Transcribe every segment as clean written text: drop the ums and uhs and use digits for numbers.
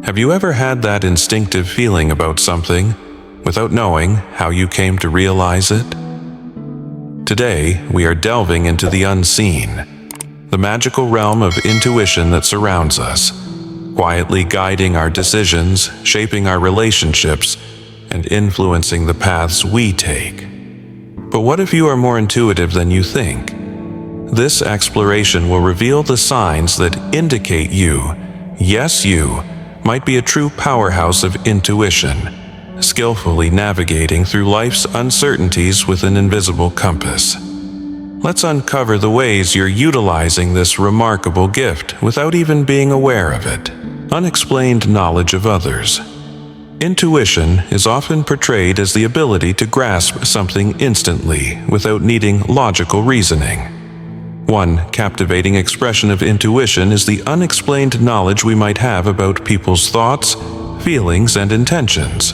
Have you ever had that instinctive feeling about something without knowing how you came to realize it? Today, we are delving into the unseen, the magical realm of intuition that surrounds us, quietly guiding our decisions, shaping our relationships, and influencing the paths we take. But what if you are more intuitive than you think? This exploration will reveal the signs that indicate you, yes you, might be a true powerhouse of intuition, skillfully navigating through life's uncertainties with an invisible compass. Let's uncover the ways you're utilizing this remarkable gift without even being aware of it. Unexplained knowledge of others. Intuition is often portrayed as the ability to grasp something instantly without needing logical reasoning. One captivating expression of intuition is the unexplained knowledge we might have about people's thoughts, feelings, and intentions.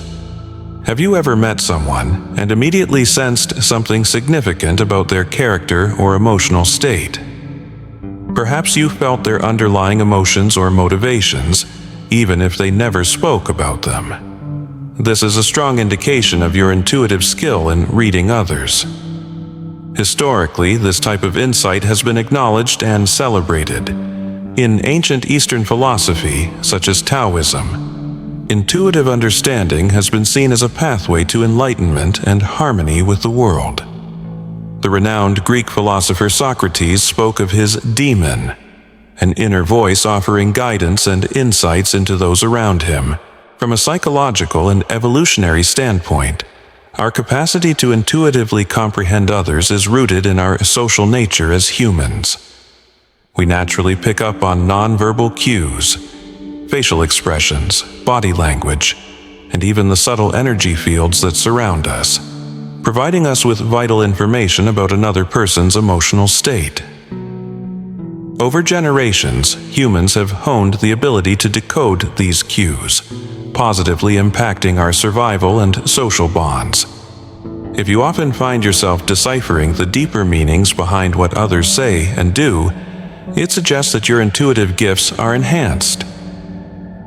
Have you ever met someone and immediately sensed something significant about their character or emotional state? Perhaps you felt their underlying emotions or motivations, even if they never spoke about them. This is a strong indication of your intuitive skill in reading others. Historically, this type of insight has been acknowledged and celebrated. In ancient Eastern philosophy, such as Taoism, intuitive understanding has been seen as a pathway to enlightenment and harmony with the world. The renowned Greek philosopher Socrates spoke of his daemon, an inner voice offering guidance and insights into those around him. From a psychological and evolutionary standpoint, our capacity to intuitively comprehend others is rooted in our social nature as humans. We naturally pick up on nonverbal cues, facial expressions, body language, and even the subtle energy fields that surround us, providing us with vital information about another person's emotional state. Over generations, humans have honed the ability to decode these cues, positively impacting our survival and social bonds. If you often find yourself deciphering the deeper meanings behind what others say and do, it suggests that your intuitive gifts are enhanced.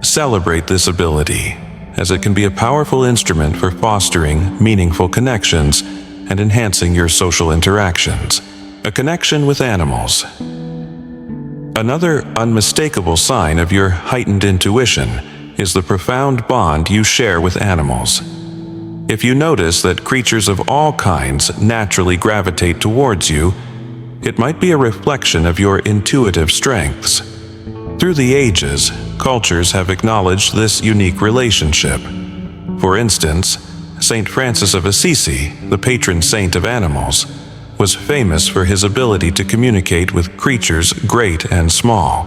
Celebrate this ability, as it can be a powerful instrument for fostering meaningful connections and enhancing your social interactions. A connection with animals. Another unmistakable sign of your heightened intuition is the profound bond you share with animals. If you notice that creatures of all kinds naturally gravitate towards you, it might be a reflection of your intuitive strengths. Through the ages, cultures have acknowledged this unique relationship. For instance, Saint Francis of Assisi, the patron saint of animals, was famous for his ability to communicate with creatures great and small.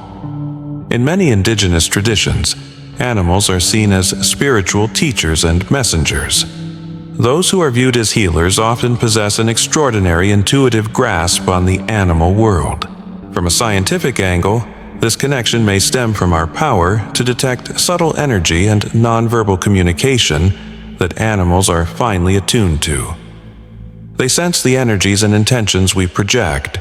In many indigenous traditions, animals are seen as spiritual teachers and messengers. Those who are viewed as healers often possess an extraordinary intuitive grasp on the animal world. From a scientific angle, this connection may stem from our power to detect subtle energy and nonverbal communication that animals are finely attuned to. They sense the energies and intentions we project,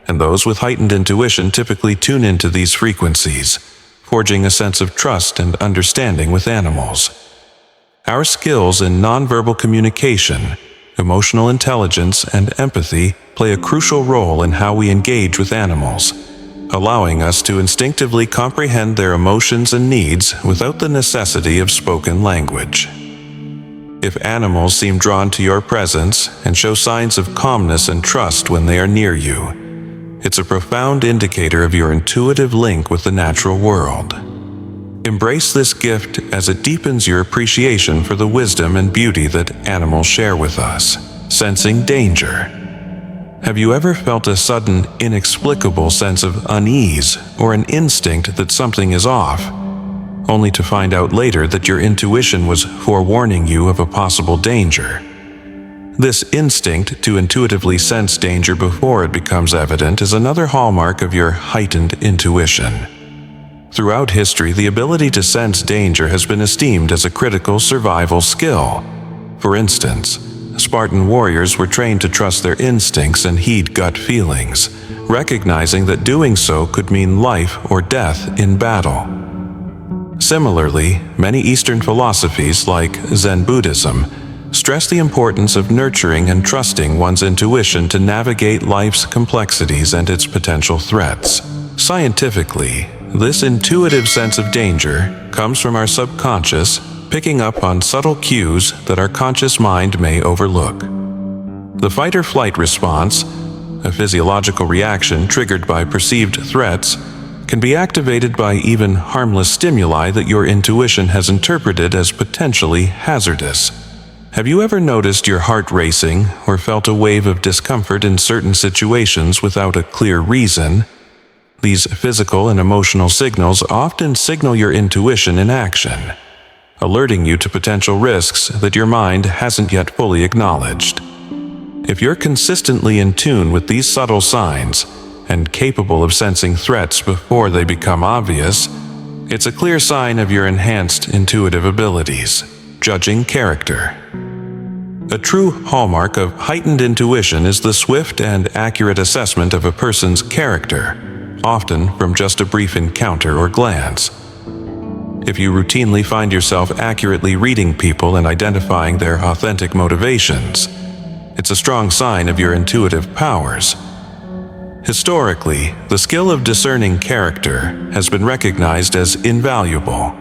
and those with heightened intuition typically tune into these frequencies, forging a sense of trust and understanding with animals. Our skills in nonverbal communication, emotional intelligence, and empathy play a crucial role in how we engage with animals, allowing us to instinctively comprehend their emotions and needs without the necessity of spoken language. If animals seem drawn to your presence and show signs of calmness and trust when they are near you, it's a profound indicator of your intuitive link with the natural world. Embrace this gift as it deepens your appreciation for the wisdom and beauty that animals share with us. Sensing danger. Have you ever felt a sudden, inexplicable sense of unease or an instinct that something is off, only to find out later that your intuition was forewarning you of a possible danger? This instinct to intuitively sense danger before it becomes evident is another hallmark of your heightened intuition. Throughout history, the ability to sense danger has been esteemed as a critical survival skill. For instance, Spartan warriors were trained to trust their instincts and heed gut feelings, recognizing that doing so could mean life or death in battle. Similarly, many Eastern philosophies like Zen Buddhism stress the importance of nurturing and trusting one's intuition to navigate life's complexities and its potential threats. Scientifically, this intuitive sense of danger comes from our subconscious picking up on subtle cues that our conscious mind may overlook. The fight-or-flight response, a physiological reaction triggered by perceived threats, can be activated by even harmless stimuli that your intuition has interpreted as potentially hazardous. Have you ever noticed your heart racing or felt a wave of discomfort in certain situations without a clear reason? These physical and emotional signals often signal your intuition in action, alerting you to potential risks that your mind hasn't yet fully acknowledged. If you're consistently in tune with these subtle signs and capable of sensing threats before they become obvious, it's a clear sign of your enhanced intuitive abilities. Judging character. A true hallmark of heightened intuition is the swift and accurate assessment of a person's character, often from just a brief encounter or glance. If you routinely find yourself accurately reading people and identifying their authentic motivations, it's a strong sign of your intuitive powers. Historically, the skill of discerning character has been recognized as invaluable.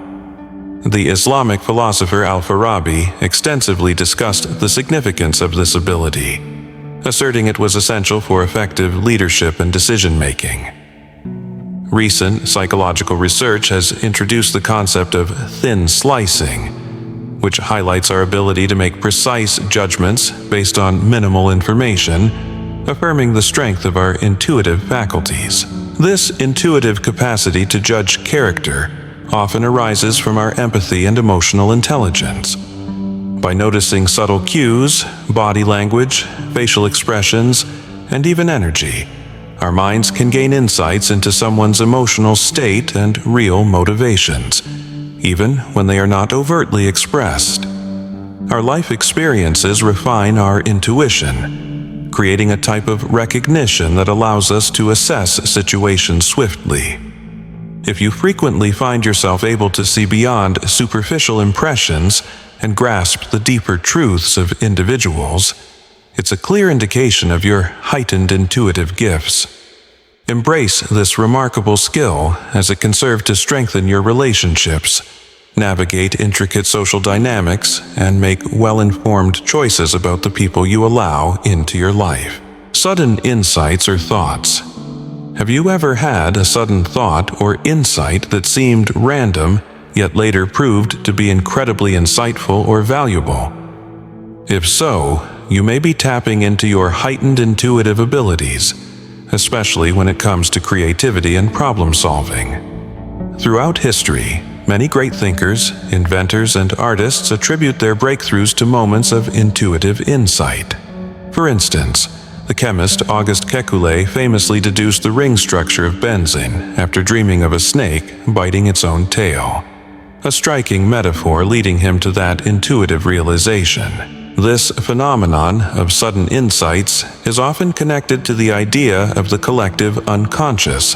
The Islamic philosopher Al-Farabi extensively discussed the significance of this ability, asserting it was essential for effective leadership and decision-making. Recent psychological research has introduced the concept of thin slicing, which highlights our ability to make precise judgments based on minimal information, affirming the strength of our intuitive faculties. This intuitive capacity to judge character often arises from our empathy and emotional intelligence. By noticing subtle cues, body language, facial expressions, and even energy, our minds can gain insights into someone's emotional state and real motivations, even when they are not overtly expressed. Our life experiences refine our intuition, creating a type of recognition that allows us to assess situations swiftly. If you frequently find yourself able to see beyond superficial impressions and grasp the deeper truths of individuals, it's a clear indication of your heightened intuitive gifts. Embrace this remarkable skill as it can serve to strengthen your relationships, navigate intricate social dynamics, and make well-informed choices about the people you allow into your life. Sudden insights or thoughts. Have you ever had a sudden thought or insight that seemed random, yet later proved to be incredibly insightful or valuable? If so, you may be tapping into your heightened intuitive abilities, especially when it comes to creativity and problem solving. Throughout history, many great thinkers, inventors, and artists attribute their breakthroughs to moments of intuitive insight. For instance, the chemist Auguste Kekulé famously deduced the ring structure of benzene after dreaming of a snake biting its own tail, a striking metaphor leading him to that intuitive realization. This phenomenon of sudden insights is often connected to the idea of the collective unconscious,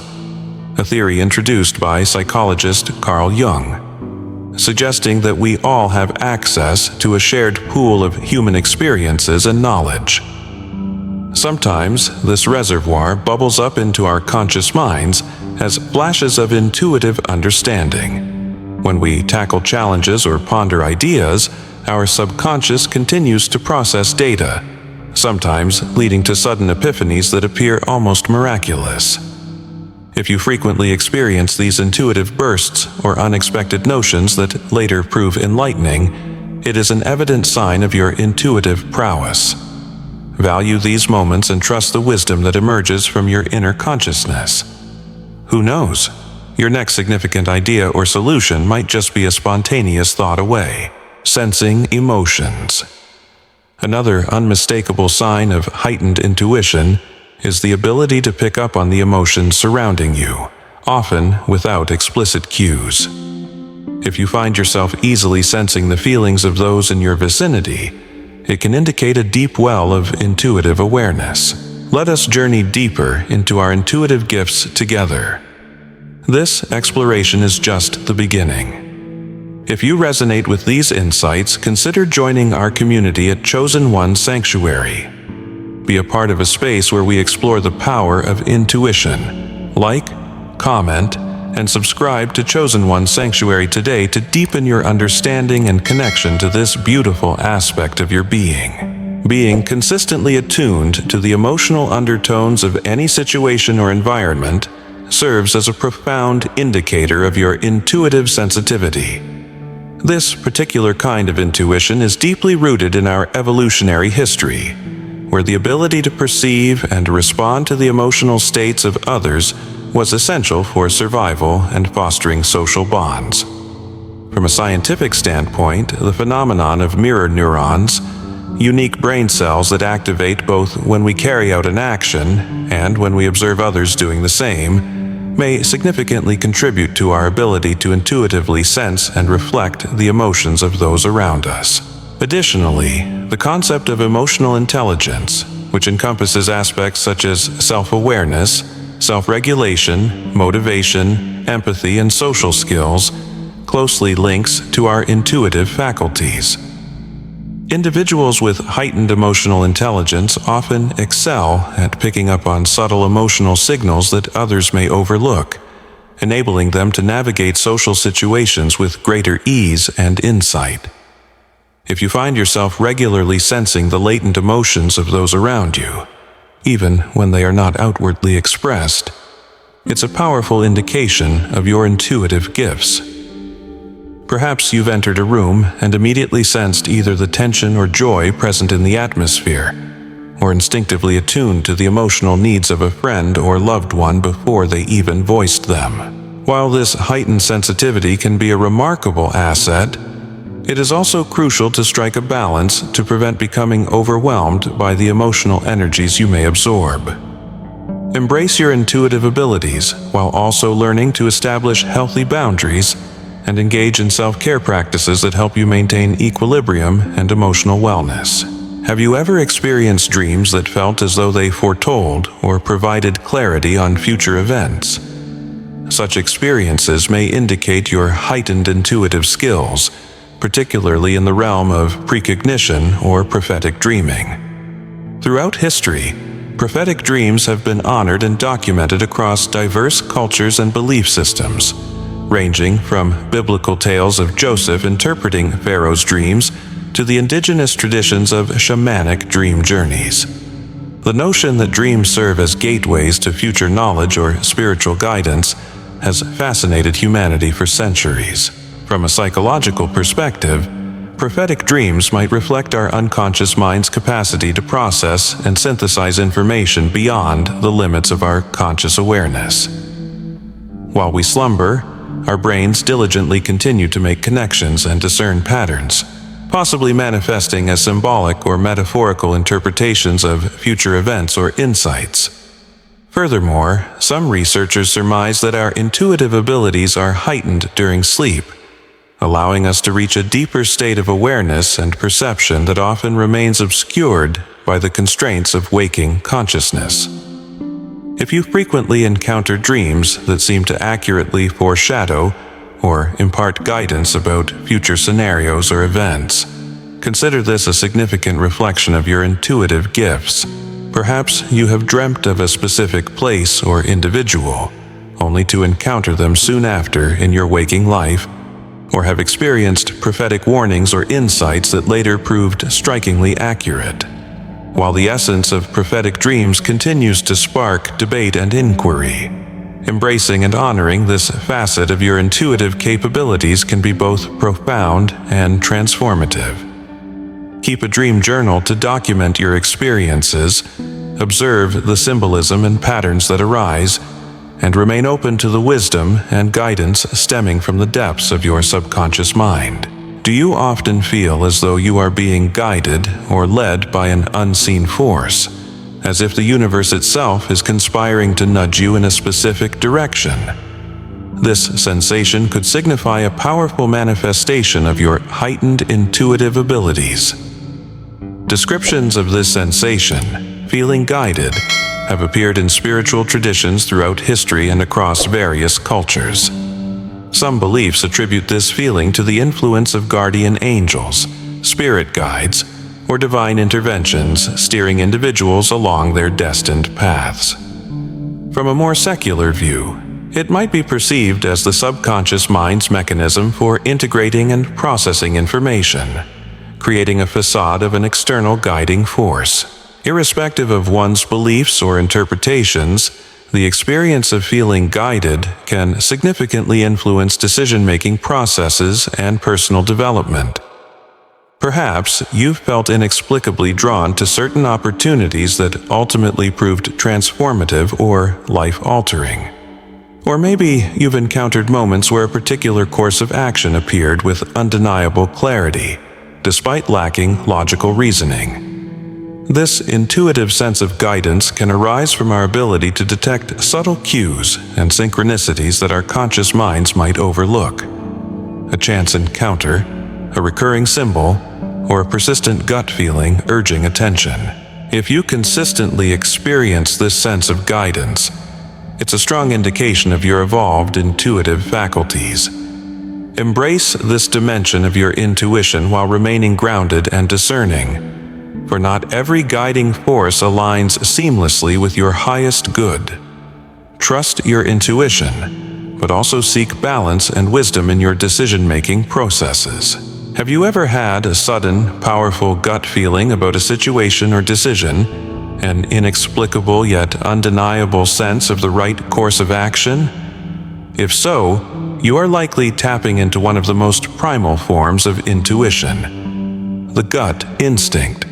a theory introduced by psychologist Carl Jung, suggesting that we all have access to a shared pool of human experiences and knowledge. Sometimes, this reservoir bubbles up into our conscious minds as flashes of intuitive understanding. When we tackle challenges or ponder ideas, our subconscious continues to process data, sometimes leading to sudden epiphanies that appear almost miraculous. If you frequently experience these intuitive bursts or unexpected notions that later prove enlightening, it is an evident sign of your intuitive prowess. Value these moments and trust the wisdom that emerges from your inner consciousness. Who knows? Your next significant idea or solution might just be a spontaneous thought away. Sensing emotions. Another unmistakable sign of heightened intuition is the ability to pick up on the emotions surrounding you, often without explicit cues. If you find yourself easily sensing the feelings of those in your vicinity, it can indicate a deep well of intuitive awareness. Let us journey deeper into our intuitive gifts together. This exploration is just the beginning. If you resonate with these insights, consider joining our community at Chosen One Sanctuary. Be a part of a space where we explore the power of intuition. Like, comment, and subscribe to Chosen One Sanctuary today to deepen your understanding and connection to this beautiful aspect of your being. Being consistently attuned to the emotional undertones of any situation or environment serves as a profound indicator of your intuitive sensitivity. This particular kind of intuition is deeply rooted in our evolutionary history, where the ability to perceive and respond to the emotional states of others was essential for survival and fostering social bonds. From a scientific standpoint, the phenomenon of mirror neurons, unique brain cells that activate both when we carry out an action and when we observe others doing the same, may significantly contribute to our ability to intuitively sense and reflect the emotions of those around us. Additionally, the concept of emotional intelligence, which encompasses aspects such as self-awareness, self-regulation, motivation, empathy, and social skills, closely links to our intuitive faculties. Individuals with heightened emotional intelligence often excel at picking up on subtle emotional signals that others may overlook, enabling them to navigate social situations with greater ease and insight. If you find yourself regularly sensing the latent emotions of those around you, even when they are not outwardly expressed, it's a powerful indication of your intuitive gifts. Perhaps you've entered a room and immediately sensed either the tension or joy present in the atmosphere, or instinctively attuned to the emotional needs of a friend or loved one before they even voiced them. While this heightened sensitivity can be a remarkable asset, it is also crucial to strike a balance to prevent becoming overwhelmed by the emotional energies you may absorb. Embrace your intuitive abilities while also learning to establish healthy boundaries and engage in self-care practices that help you maintain equilibrium and emotional wellness. Have you ever experienced dreams that felt as though they foretold or provided clarity on future events? Such experiences may indicate your heightened intuitive skills, particularly in the realm of precognition or prophetic dreaming. Throughout history, prophetic dreams have been honored and documented across diverse cultures and belief systems, ranging from biblical tales of Joseph interpreting Pharaoh's dreams to the indigenous traditions of shamanic dream journeys. The notion that dreams serve as gateways to future knowledge or spiritual guidance has fascinated humanity for centuries. From a psychological perspective, prophetic dreams might reflect our unconscious mind's capacity to process and synthesize information beyond the limits of our conscious awareness. While we slumber, our brains diligently continue to make connections and discern patterns, possibly manifesting as symbolic or metaphorical interpretations of future events or insights. Furthermore, some researchers surmise that our intuitive abilities are heightened during sleep, allowing us to reach a deeper state of awareness and perception that often remains obscured by the constraints of waking consciousness. If you frequently encounter dreams that seem to accurately foreshadow or impart guidance about future scenarios or events, consider this a significant reflection of your intuitive gifts. Perhaps you have dreamt of a specific place or individual, only to encounter them soon after in your waking life, or have experienced prophetic warnings or insights that later proved strikingly accurate. While the essence of prophetic dreams continues to spark debate and inquiry, embracing and honoring this facet of your intuitive capabilities can be both profound and transformative. Keep a dream journal to document your experiences, observe the symbolism and patterns that arise, and remain open to the wisdom and guidance stemming from the depths of your subconscious mind. Do you often feel as though you are being guided or led by an unseen force, as if the universe itself is conspiring to nudge you in a specific direction? This sensation could signify a powerful manifestation of your heightened intuitive abilities. Descriptions of this sensation, feeling guided, have appeared in spiritual traditions throughout history and across various cultures. Some beliefs attribute this feeling to the influence of guardian angels, spirit guides, or divine interventions steering individuals along their destined paths. From a more secular view, it might be perceived as the subconscious mind's mechanism for integrating and processing information, creating a facade of an external guiding force. Irrespective of one's beliefs or interpretations, the experience of feeling guided can significantly influence decision-making processes and personal development. Perhaps you've felt inexplicably drawn to certain opportunities that ultimately proved transformative or life-altering. Or maybe you've encountered moments where a particular course of action appeared with undeniable clarity, despite lacking logical reasoning. This intuitive sense of guidance can arise from our ability to detect subtle cues and synchronicities that our conscious minds might overlook. A chance encounter, a recurring symbol, or a persistent gut feeling urging attention. If you consistently experience this sense of guidance, it's a strong indication of your evolved intuitive faculties. Embrace this dimension of your intuition while remaining grounded and discerning, for not every guiding force aligns seamlessly with your highest good. Trust your intuition, but also seek balance and wisdom in your decision-making processes. Have you ever had a sudden, powerful gut feeling about a situation or decision, an inexplicable yet undeniable sense of the right course of action? If so, you are likely tapping into one of the most primal forms of intuition, the gut instinct.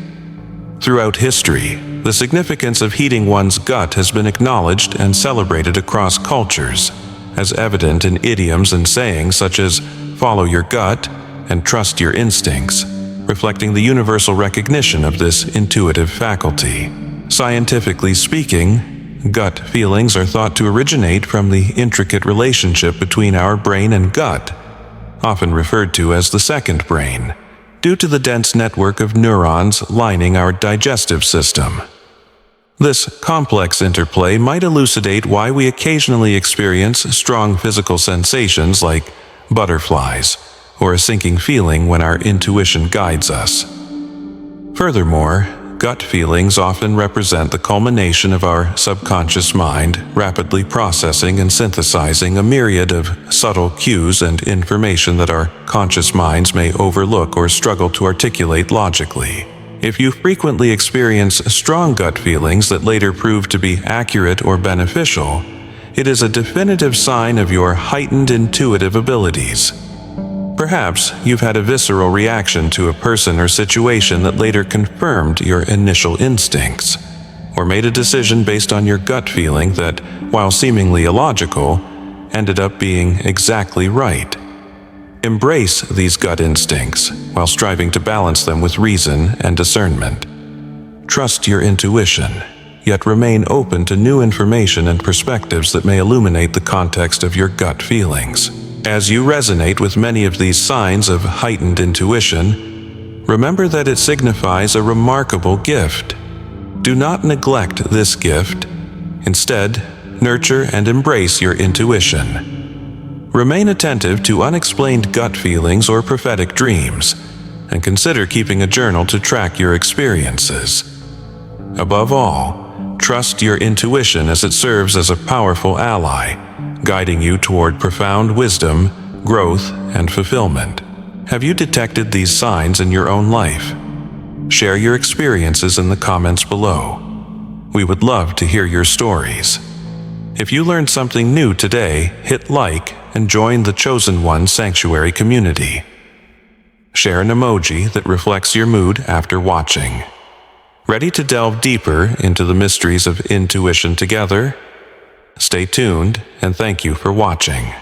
Throughout history, the significance of heeding one's gut has been acknowledged and celebrated across cultures, as evident in idioms and sayings such as "follow your gut" and "trust your instincts," reflecting the universal recognition of this intuitive faculty. Scientifically speaking, gut feelings are thought to originate from the intricate relationship between our brain and gut, often referred to as the second brain, due to the dense network of neurons lining our digestive system. This complex interplay might elucidate why we occasionally experience strong physical sensations like butterflies or a sinking feeling when our intuition guides us. Furthermore, gut feelings often represent the culmination of our subconscious mind rapidly processing and synthesizing a myriad of subtle cues and information that our conscious minds may overlook or struggle to articulate logically. If you frequently experience strong gut feelings that later prove to be accurate or beneficial, it is a definitive sign of your heightened intuitive abilities. Perhaps you've had a visceral reaction to a person or situation that later confirmed your initial instincts, or made a decision based on your gut feeling that, while seemingly illogical, ended up being exactly right. Embrace these gut instincts while striving to balance them with reason and discernment. Trust your intuition, yet remain open to new information and perspectives that may illuminate the context of your gut feelings. As you resonate with many of these signs of heightened intuition, remember that it signifies a remarkable gift. Do not neglect this gift. Instead, nurture and embrace your intuition. Remain attentive to unexplained gut feelings or prophetic dreams, and consider keeping a journal to track your experiences. Above all, trust your intuition as it serves as a powerful ally, guiding you toward profound wisdom, growth, and fulfillment. Have you detected these signs in your own life? Share your experiences in the comments below. We would love to hear your stories. If you learned something new today, hit like and join the Chosen One Sanctuary community. Share an emoji that reflects your mood after watching. Ready to delve deeper into the mysteries of intuition together? Stay tuned, and thank you for watching.